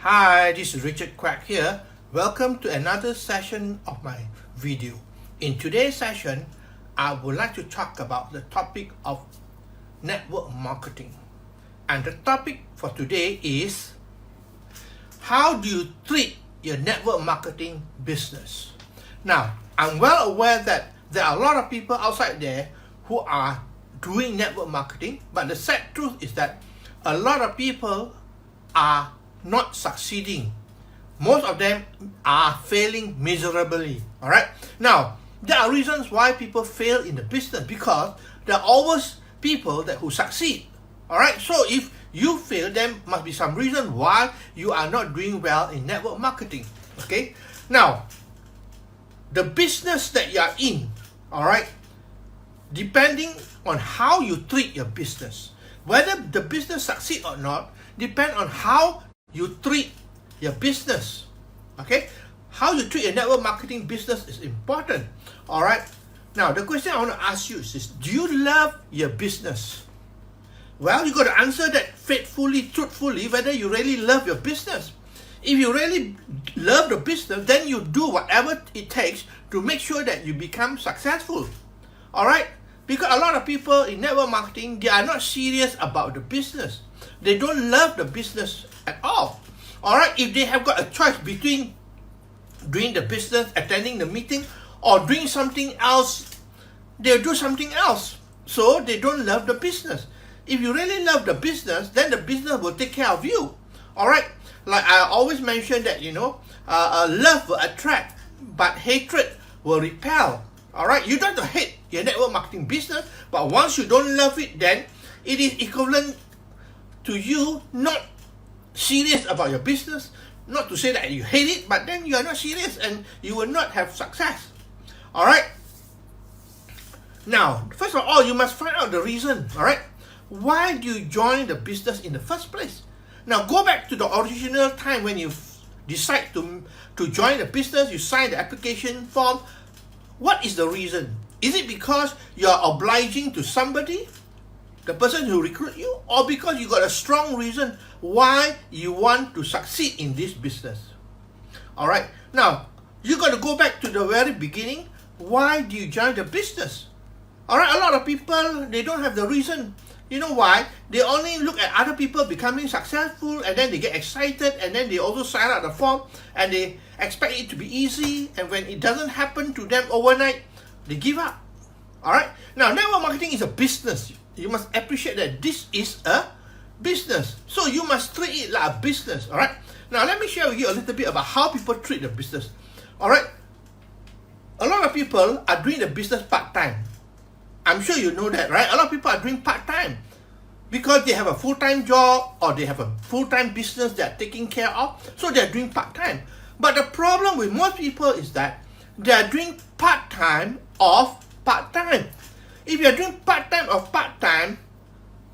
Hi, this is Richard Quek here. Welcome to another session of my video. In today's session, I would like to talk about the topic of network marketing. And the topic for today is how do you treat your network marketing business? Now, I'm well aware that there are a lot of people outside there who are doing network marketing, but the sad truth is that a lot of people are not succeeding. Most of them are failing miserably. All right. Now, there are reasons why people fail in the business because there are always people who succeed. All right. So if you fail, there must be some reason why you are not doing well in network marketing. Okay. Now, the business that you are in, all right, depending on how you treat your business, whether the business succeed or not, depend on how you treat your business. Okay, how you treat your network marketing business is important. All right. Now the question I want to ask you is this: do you love your business? Well, you got to answer that faithfully, truthfully, whether you really love your business. If you really love the business, then you do whatever it takes to make sure that you become successful. All right. Because a lot of people in network marketing, they are not serious about the business. They don't love the business at all. All right, if they have got a choice between doing the business, attending the meeting, or doing something else, they'll do something else. So they don't love the business. If you really love the business, then the business will take care of you. All right, like I always mention that, love will attract, but hatred will repel. All right, you don't have to hate your network marketing business, but once you don't love it, then it is equivalent to you not serious about your business. Not to say that you hate it, but then you are not serious and you will not have success. All right. Now, first of all, you must find out the reason. All right, why do you join the business in the first place? Now, go back to the original time when you decide to join the business. You sign the application form. What is the reason? Is it because you are obliging to somebody, the person who recruit you, or because you got a strong reason why you want to succeed in this business? All right. Now, you got to go back to the very beginning. Why do you join the business? All right. A lot of people, they don't have the reason. You know why? They only look at other people becoming successful and then they get excited and then they also sign out the form and they expect it to be easy, and when it doesn't happen to them overnight, they give up. All right. Now, network marketing is a business. You must appreciate that this is a business. So you must treat it like a business. All right. Now, let me share with you a little bit about how people treat the business. All right. A lot of people are doing the business part-time. I'm sure you know that, right? A lot of people are doing part-time because they have a full-time job or they have a full-time business they're taking care of. So they're doing part-time. But the problem with most people is that they're doing part-time of part-time. If you're doing part-time of part-time,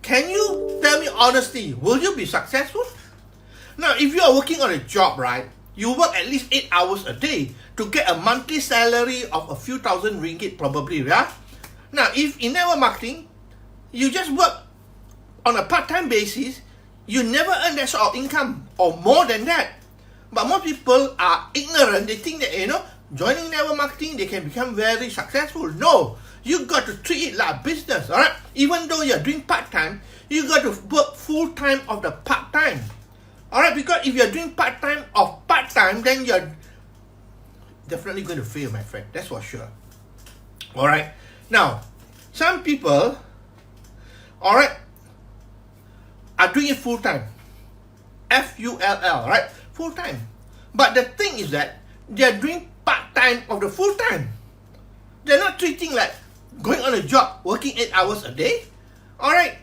can you tell me honestly, will you be successful? Now, if you are working on a job, right, you work at least 8 hours a day to get a monthly salary of a few thousand ringgit probably, yeah? Now, if in network marketing, you just work on a part-time basis, you never earn that sort of income or more than that. But most people are ignorant. They think that, joining network marketing, they can become very successful. No, you got to treat it like a business, all right? Even though you're doing part-time, you got to work full-time of the part-time. All right, because if you're doing part-time of part-time, then you're definitely going to fail, my friend. That's for sure. All right. Now, some people, all right, are doing it full-time. F-U-L-L, right? Full-time. But the thing is that they're doing part-time of the full-time. They're not treating like going on a job, working 8 hours a day. All right.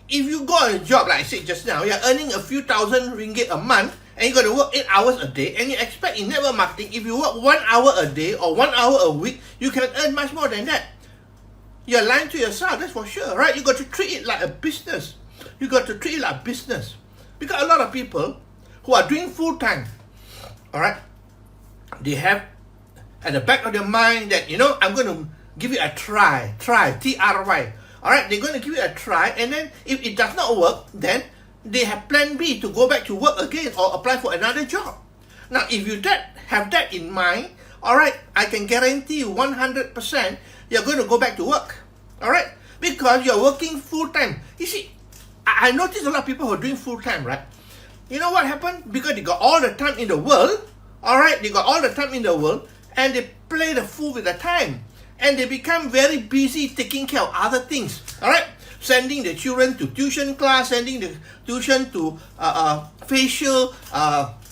If you go on a job, like I said just now, you're earning a few thousand ringgit a month and you got to work 8 hours a day, and you expect in network marketing, if you work 1 hour a day or 1 hour a week, you can earn much more than that. You're lying to yourself, that's for sure, right? You got to treat it like a business. You got to treat it like a business. Because a lot of people who are doing full-time, all right, they have at the back of their mind that, I'm going to give it a try, T-R-Y. All right, they're going to give it a try, and then if it does not work, then they have plan B to go back to work again or apply for another job. Now, if you have that in mind, all right, I can guarantee you 100% you're going to go back to work, all right? Because you're working full-time. You see, I notice a lot of people who are doing full-time, right? You know what happened? Because they got all the time in the world, all right? They got all the time in the world, and they play the fool with the time. And they become very busy taking care of other things, all right? Sending the children to tuition class, sending the tuition to facial,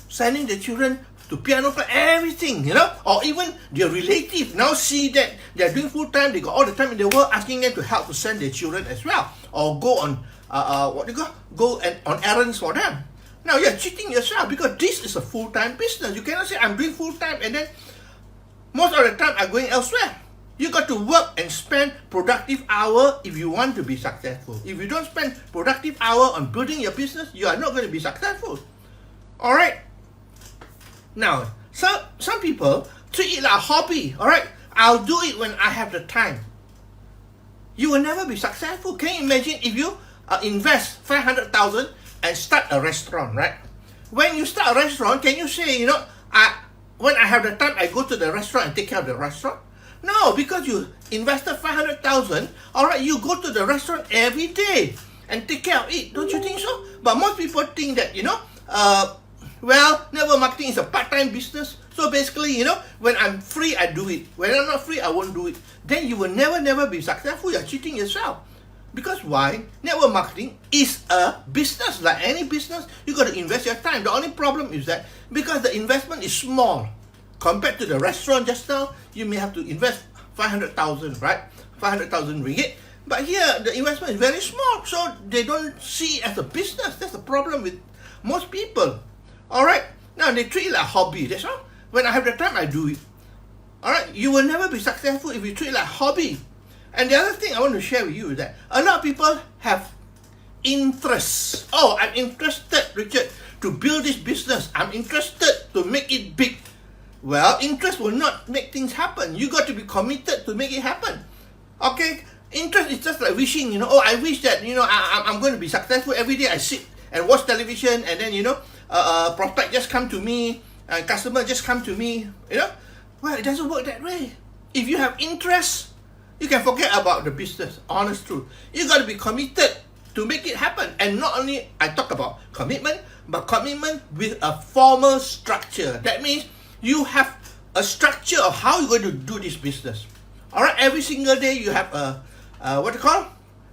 sending the children to piano class, everything, you know? Or even their relatives now see that they're doing full-time, they got all the time in the world, asking them to help to send their children as well. Or go on, on errands for them. Now you're cheating yourself because this is a full-time business. You cannot say I'm doing full-time and then most of the time I'm going elsewhere. You got to work and spend productive hour if you want to be successful. If you don't spend productive hour on building your business, you are not going to be successful. All right. Now, some people treat it like a hobby. All right. I'll do it when I have the time. You will never be successful. Can you imagine if you invest 500,000 and start a restaurant, right? When you start a restaurant, can you say, when I have the time, I go to the restaurant and take care of the restaurant? No, because you invested 500,000, all right, you go to the restaurant every day and take care of it. Don't you think so? But most people think that, network marketing is a part-time business. So basically, when I'm free, I do it. When I'm not free, I won't do it. Then you will never be successful. You're cheating yourself. Because why? Network marketing is a business. Like any business, you got to invest your time. The only problem is that because the investment is small, compared to the restaurant just now, you may have to invest 500,000, right? 500,000 ringgit. But here, the investment is very small, so they don't see it as a business. That's the problem with most people. All right? Now, they treat it like a hobby. That's all. When I have the time, I do it. All right? You will never be successful if you treat it like a hobby. And the other thing I want to share with you is that a lot of people have interests. Oh, I'm interested, Richard, to build this business. I'm interested to make it big. Well, interest will not make things happen. You got to be committed to make it happen. Okay? Interest is just like wishing, I wish that, I'm going to be successful. Every day I sit and watch television and then, prospect just come to me, customer just come to me, Well, it doesn't work that way. If you have interest, you can forget about the business. Honest truth. You got to be committed to make it happen. And not only I talk about commitment, but commitment with a formal structure. That means you have a structure of how you're going to do this business. All right, every single day you have a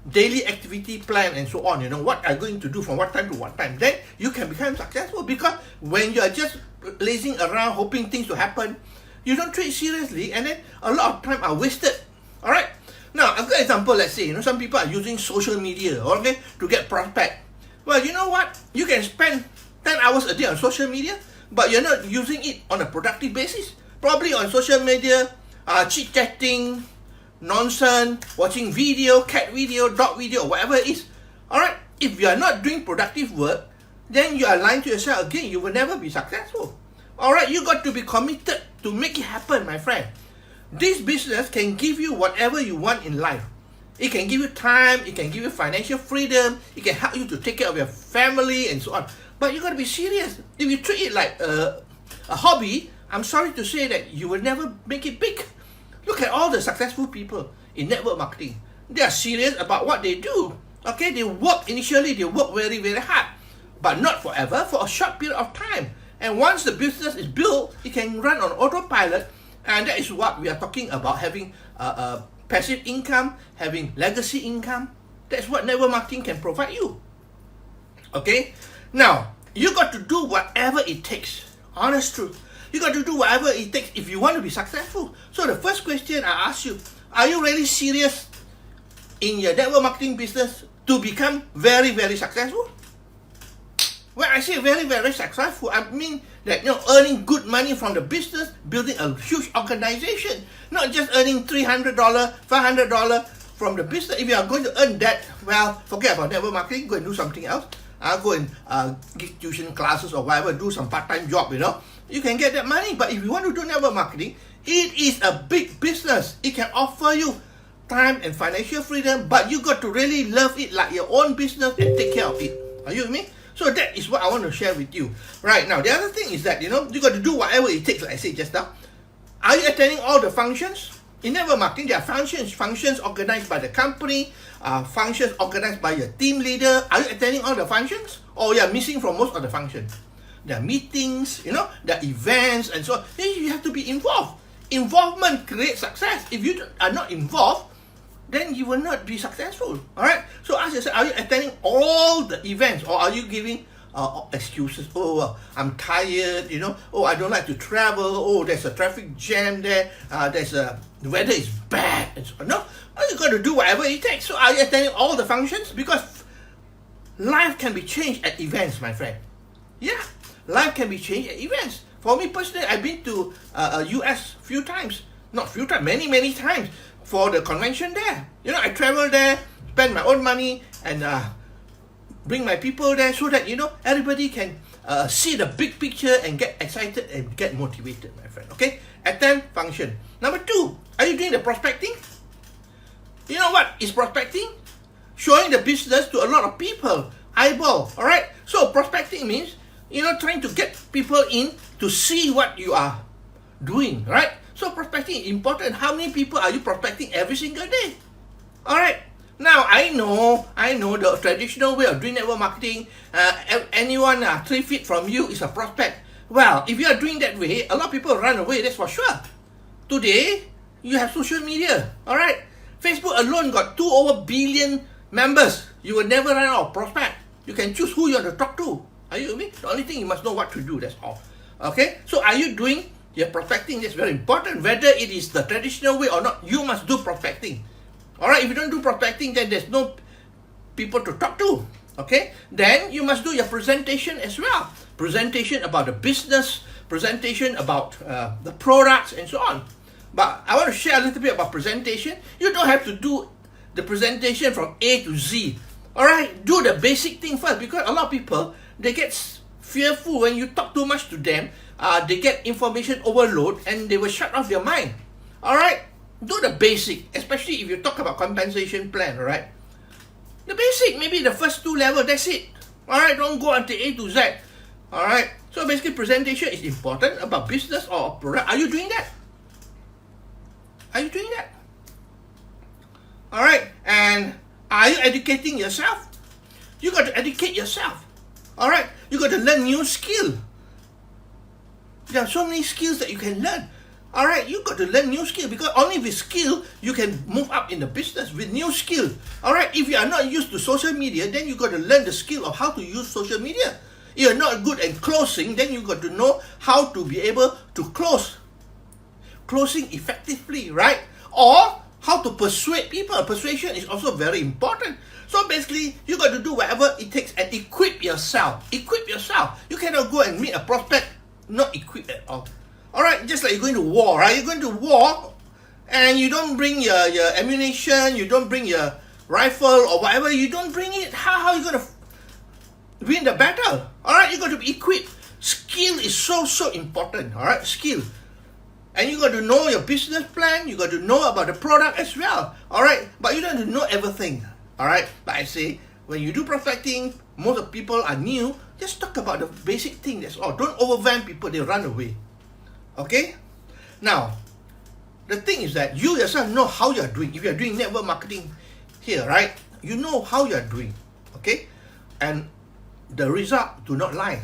daily activity plan and so on. What I'm going to do from what time to what time. Then you can become successful because when you are just lazing around hoping things to happen, you don't treat it seriously, and then a lot of time are wasted. All right. Now, a good example. Let's say some people are using social media, okay, to get prospect. Well, you know what? You can spend 10 hours a day on social media, but you're not using it on a productive basis. Probably on social media, chit-chatting, nonsense, watching video, cat video, dog video, or whatever it is. Alright, if you are not doing productive work, then you are lying to yourself again. You will never be successful. Alright, you got to be committed to make it happen, my friend. This business can give you whatever you want in life. It can give you time, it can give you financial freedom, it can help you to take care of your family and so on. But you got to be serious. If you treat it like a hobby, I'm sorry to say that you will never make it big. Look at all the successful people in network marketing. They are serious about what they do. Okay, they work very, very hard. But not forever, for a short period of time. And once the business is built, it can run on autopilot. And that is what we are talking about, having passive income, having legacy income. That's what network marketing can provide you. Okay? Now, you got to do whatever it takes. Honest truth. You got to do whatever it takes if you want to be successful. So the first question I ask you, are you really serious in your network marketing business to become very, very successful? When I say very, very successful, I mean that earning good money from the business, building a huge organization, not just earning $300, $500 from the business. If you are going to earn that, well, forget about network marketing, go and do something else. Go and give tuition classes or whatever, do some part-time job, You can get that money. But if you want to do network marketing, it is a big business. It can offer you time and financial freedom, but you got to really love it like your own business and take care of it. Are you with me? So that is what I want to share with you. Right now, the other thing is that, you got to do whatever it takes, like I said just now. Are you attending all the functions? In network marketing, there are functions organized by the company, functions organized by your team leader. Are you attending all the functions? Or you are missing from most of the functions? There are meetings, there are events and so on. Then you have to be involved. Involvement creates success. If you are not involved, then you will not be successful. Alright? So ask yourself, are you attending all the events, or are you giving excuses? Oh, well, I'm tired, oh, I don't like to travel, oh, there's a traffic jam there, the weather is bad, and so on. No, you got to do whatever it takes. So are you attending all the functions? Because life can be changed at events, my friend. Yeah, life can be changed at events. For me personally, I've been to US many times for the convention there. I travel there, spend my own money, and bring my people there so that, everybody can see the big picture and get excited and get motivated, my friend. Okay? Attend function. Number 2, are you doing the prospecting? You know what is prospecting? Showing the business to a lot of people. Eyeball. Alright? So prospecting means, trying to get people in to see what you are doing. Right? So prospecting is important. How many people are you prospecting every single day? Alright? Now, I know the traditional way of doing network marketing, anyone 3 feet from you is a prospect. Well, if you are doing that way, a lot of people run away, that's for sure. Today, you have social media, alright? Facebook alone got 2 over billion members. You will never run out of prospect. You can choose who you want to talk to. Are you with me? The only thing you must know what to do, that's all. Okay? So, are you doing your prospecting? That's very important. Whether it is the traditional way or not, you must do prospecting. Alright, if you don't do prospecting, then there's no people to talk to. Okay? Then you must do your presentation as well. Presentation about the business, presentation about the products and so on. But I want to share a little bit about presentation. You don't have to do the presentation from A to Z. Alright? Do the basic thing first, because a lot of people, they get fearful when you talk too much to them. They get information overload and they will shut off their mind. Alright? Do the basic, especially if you talk about compensation plan, alright? The basic, maybe the first 2 levels, that's it. Alright, don't go until A to Z. Alright, so basically presentation is important about business or product. Are you doing that? Are you doing that? Alright, and are you educating yourself? You got to educate yourself. Alright, you got to learn new skill. There are so many skills that you can learn. Alright, you got to learn new skill, because only with skill you can move up in the business with new skill. Alright, if you are not used to social media, then you got to learn the skill of how to use social media. If you're not good at closing, then you got to know how to be able to closing effectively, right? Or how to persuade people. Persuasion is also very important. So basically, you got to do whatever it takes and equip yourself. Equip yourself. You cannot go and meet a prospect not equipped at all. Alright, just like you're going to war, right? You're going to war and you don't bring your ammunition, you don't bring your rifle or whatever, you don't bring it. How are you going to win the battle? Alright, you got to be equipped. Skill is so important, alright? Skill. And you got to know your business plan, you got to know about the product as well, alright? But you don't have to know everything, alright? But I say, when you do prospecting, most of people are new, just talk about the basic thing, that's all. Don't overwhelm people, they run away. Okay? Now, the thing is that you yourself know how you're doing. If you're doing network marketing here, right? You know how you're doing. Okay? And the result do not lie.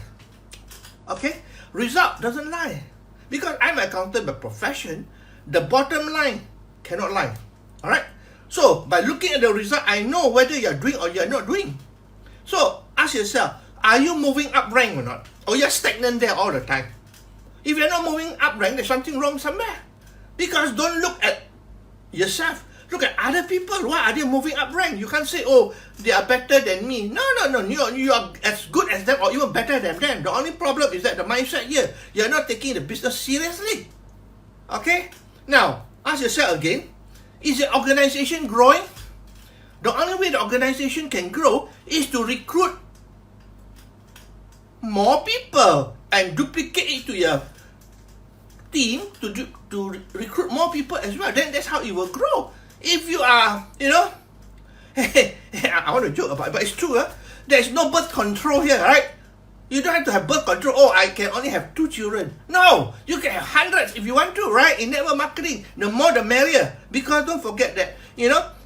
Okay? Result doesn't lie. Because I'm an accountant by profession, the bottom line cannot lie. Alright? So, by looking at the result, I know whether you're doing or you're not doing. So, ask yourself, are you moving up rank or not? Or you're stagnant there all the time? If you're not moving up rank, there's something wrong somewhere. Because don't look at yourself. Look at other people. Why are they moving up rank? You can't say, oh, they are better than me. No. You are as good as them or even better than them. The only problem is that the mindset here, you're not taking the business seriously. Okay? Now, ask yourself again, is the organization growing? The only way the organization can grow is to recruit more people and duplicate it to your team to recruit more people as well. Then that's how it will grow. If you are, I want to joke about it, but it's true. There's no birth control here, right? You don't have to have birth control. Oh, I can only have 2 children. No, you can have hundreds if you want to, right? In network marketing, the more the merrier. Because don't forget that,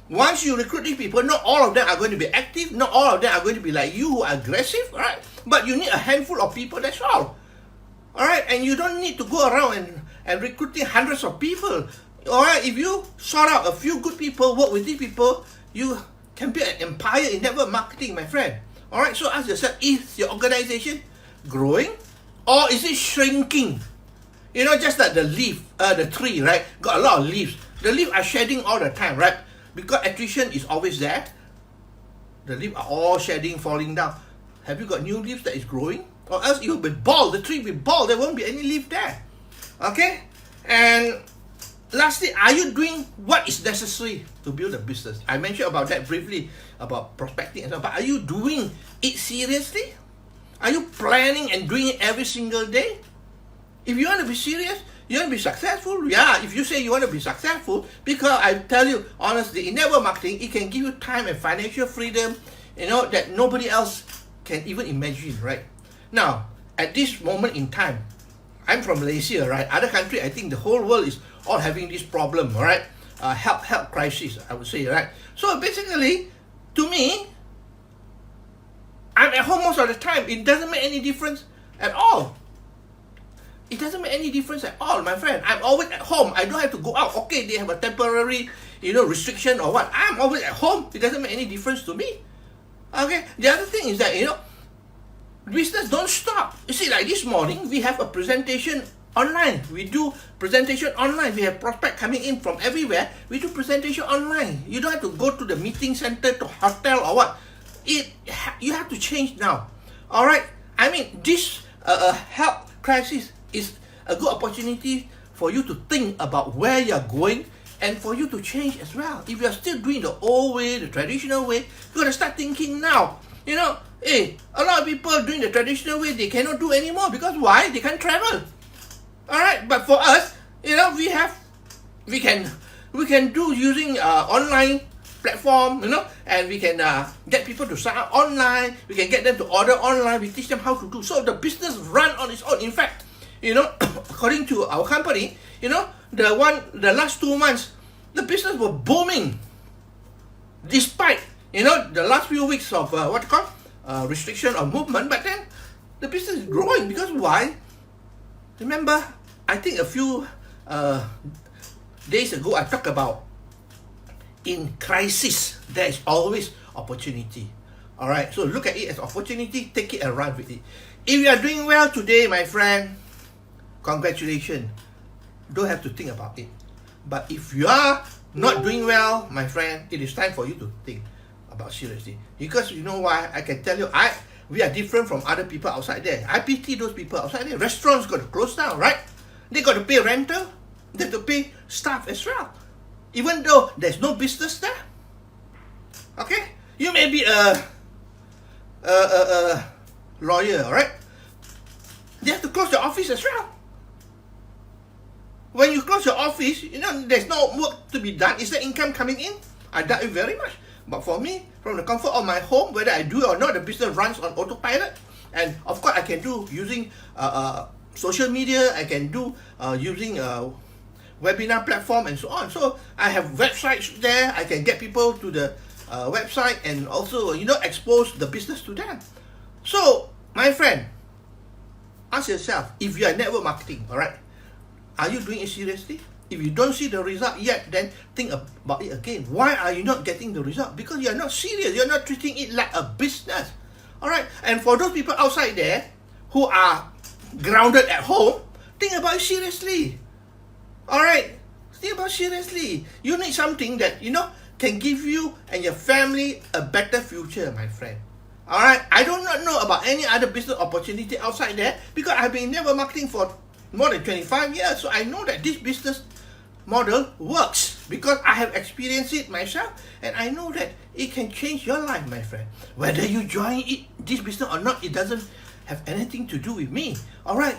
once you recruit these people, not all of them are going to be active. Not all of them are going to be like you, who are aggressive, right? But you need a handful of people, that's all. All right, and you don't need to go around and recruiting hundreds of people. All right, if you sort out a few good people, work with these people, you can be an empire in network marketing, my friend. All right, so ask yourself, is your organization growing or is it shrinking? Just like the tree, right? Got a lot of leaves. The leaves are shedding all the time, right? Because attrition is always there. The leaves are all shedding, falling down. Have you got new leaves that is growing? Or else it will be bald. The tree will be bald. There won't be any leaf there. Okay? And lastly, are you doing what is necessary to build a business? I mentioned about that briefly, about prospecting and stuff, but are you doing it seriously? Are you planning and doing it every single day? If you want to be serious, you want to be successful? Yeah, if you say you want to be successful, because I tell you honestly, in network marketing, it can give you time and financial freedom, that nobody else can even imagine, right? Now, at this moment in time, I'm from Malaysia, right? Other country, I think the whole world is all having this problem, right? Health crisis, I would say, right? So basically, to me, I'm at home most of the time. It doesn't make any difference at all. It doesn't make any difference at all, my friend. I'm always at home. I don't have to go out. Okay, they have a temporary, restriction or what. I'm always at home. It doesn't make any difference to me. Okay? The other thing is that, business don't stop. You see, like this morning, we have a presentation online. We do presentation online. We have prospect coming in from everywhere. We do presentation online. You don't have to go to the meeting center, to hotel or what. You have to change now. All right? I mean, this health crisis is a good opportunity for you to think about where you're going and for you to change as well. If you're still doing the old way, the traditional way, you got to start thinking now. A lot of people doing the traditional way, they cannot do anymore because why? They can't travel. All right, but for us, we can do using online platform, and we can get people to sign up online. We can get them to order online. We teach them how to do. So the business run on its own. In fact, according to our company, the last 2 months, the business was booming, despite the last few weeks of restriction of movement. But then the business is growing because why? Remember, I think a few days ago I talked about, in crisis there is always opportunity. All right, so look at it as opportunity, take it and run with it. If you are doing well today, my friend, congratulations. Don't have to think about it. But if you are not doing well, my friend, it is time for you to think about seriously. Because you know why? I can tell you, we are different from other people outside there. I pity those people outside there. Restaurants got to close down, right? They got to pay rental. They have to pay staff as well. Even though there's no business there. Okay? You may be a lawyer, alright? They have to close your office as well. When you close your office, there's no work to be done. Is there income coming in? I doubt it very much. But for me, from the comfort of my home, whether I do it or not, the business runs on autopilot. And of course, I can do using social media. I can do using webinar platform and so on. So I have websites there. I can get people to the website and also, expose the business to them. So, my friend, ask yourself, if you are network marketing, all right, are you doing it seriously? If you don't see the result yet, then think about it again. Why are you not getting the result? Because you are not serious. You're not treating it like a business. All right. And for those people outside there who are grounded at home, think about it seriously. All right. Think about it seriously. You need something that, can give you and your family a better future, my friend. All right. I do not know about any other business opportunity outside there because I've been in network marketing for more than 25 years. So I know that this business model works because I have experienced it myself, and I know that it can change your life, my friend. Whether you join this business or not, it doesn't have anything to do with me. All right,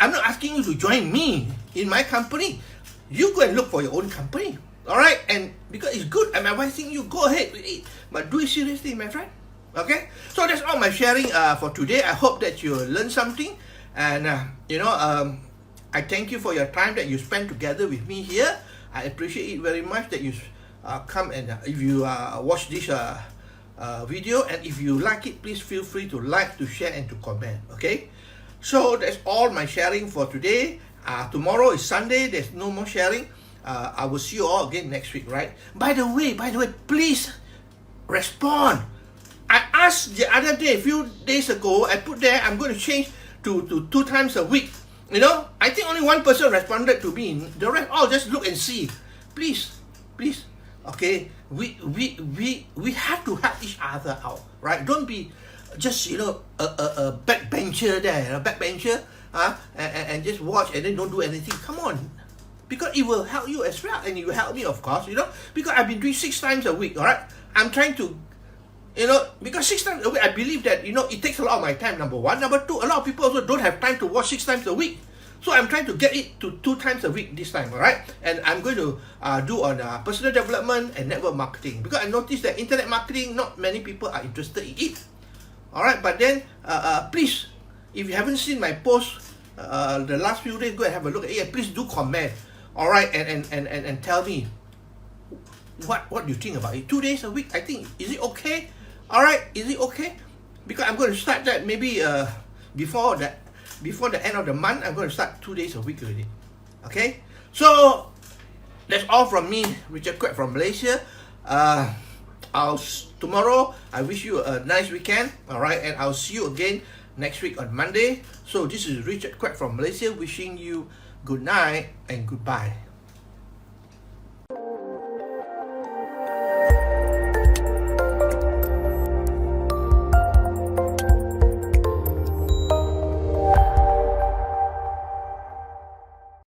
I'm not asking you to join me in my company. You go and look for your own company. All right, and because it's good, I'm advising you, go ahead with it, but do it seriously, my friend. Okay, so that's all my sharing for today. I hope that you learned something, and I thank you for your time that you spent together with me here. I appreciate it very much that you come and if you watch this video, and if you like it, please feel free to like, to share, and to comment. Okay, so that's all my sharing for today. Tomorrow is Sunday. There's no more sharing. I will see you all again next week, right? By the way, please respond. I asked the other day, a few days ago, I put there, I'm going to change to 2 times a week. You know, I think only one person responded to me. The rest all just look and see. Please, okay, we have to help each other out, right? Don't be just, you know, a backbencher there, a backbencher, and just watch and then don't do anything. Come on. Because it will help you as well, and it will help me, of course, you know, because I've been doing 6 times a week, all right? I'm trying to, you know, because 6 times a week, I believe that, you know, it takes a lot of my time, number one. Number two, a lot of people also don't have time to watch 6 times a week. So I'm trying to get it to 2 times a week this time, all right? And I'm going to do on personal development and network marketing, because I noticed that internet marketing, not many people are interested in it. All right, but then, please, if you haven't seen my post the last few days, go and have a look at it, and please do comment. All right, and tell me what you think about it. 2 days a week, I think, is it okay? All right, is it okay? Because I'm going to start that maybe before the end of the month. I'm going to start 2 days a week already. Okay, so that's all from me, Richard Quek from Malaysia. Tomorrow I wish you a nice weekend. All right, and I'll see you again next week on Monday. So this is Richard Quek from Malaysia wishing you good night and goodbye.